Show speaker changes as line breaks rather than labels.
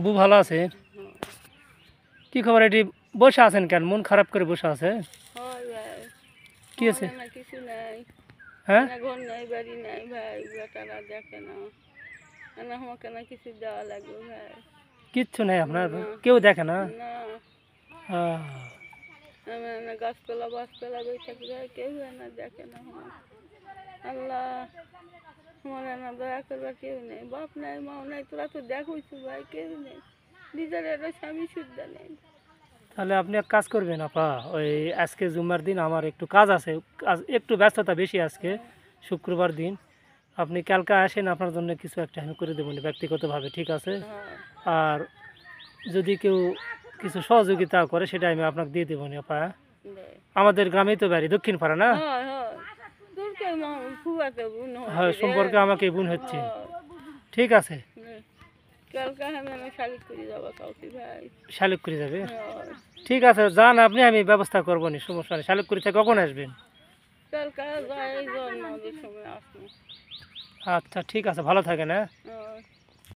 বউ ভালো আছে?
হুম।
কি খবর? এটি বসে আছেন কেন? মন খারাপ করে বসে আছে?
হয় ভাই,
কি
আমার
আছে?
না কিছু নাই,
হ্যাঁ,
না ঘর নাই বাড়ি নাই ভাই, বেটারা দেখে না, না আমাকে না কিছু দেওয়া লাগবে ভাই।
কিচ্ছু নেই আপনার?
না
কেউ দেখে না?
না,
আহ,
আমি না গাছপালা বাসপালা বই থাকি ভাই, কেউ না দেখে না আমার। আল্লাহ, আমার না দয়া করবার কেউ নেই, বাপ নাই মাও নাই, তোরা তো দেখোইছো ভাই, কেউ নেই, নিজের একটা স্বামী শুদ্ধ নেই।
তাহলে আপনি এক কাজ করবেন আপা, ওই আজকে জুম্মার দিন আমার একটু কাজ আছে, কাজ একটু ব্যস্ততা বেশি আজকে, শুক্রবার দিন। আপনি কালকে আসেন, আপনার জন্য কিছু একটা আমি করে দেবো ব্যক্তিগতভাবে, ঠিক আছে?
হ্যাঁ,
আর যদি কেউ কিছু সহযোগিতা করে সেটা আমি আপনাকে দিয়ে দেবো নি আপা, হ্যাঁ?
দেয়।
আমাদের গ্রামেই তো বাড়ি, দক্ষিণ পাড়া না?
হয় হয়, তোর কে ফুয়াকে বোন
হয়,
হয়েছে রে।
সম্পর্কে আমাকে বোন হচ্ছে।
হয়,
ঠিক আছে,
কালকে আমি শালিক করে যাবো কাউকে ভাই।
শালুক করে যাবে।
হয়,
ঠিক আছে, যান আপনি, আমি ব্যবস্থা করবো নি, সমস্যা নেই। শালুক করে থেকে কখন আসবেন?
কালকে যাই জন্মাদের সময় আসবো।
আচ্ছা ঠিক আছে, ভালো থাকেন, হ্যাঁ।
হয়।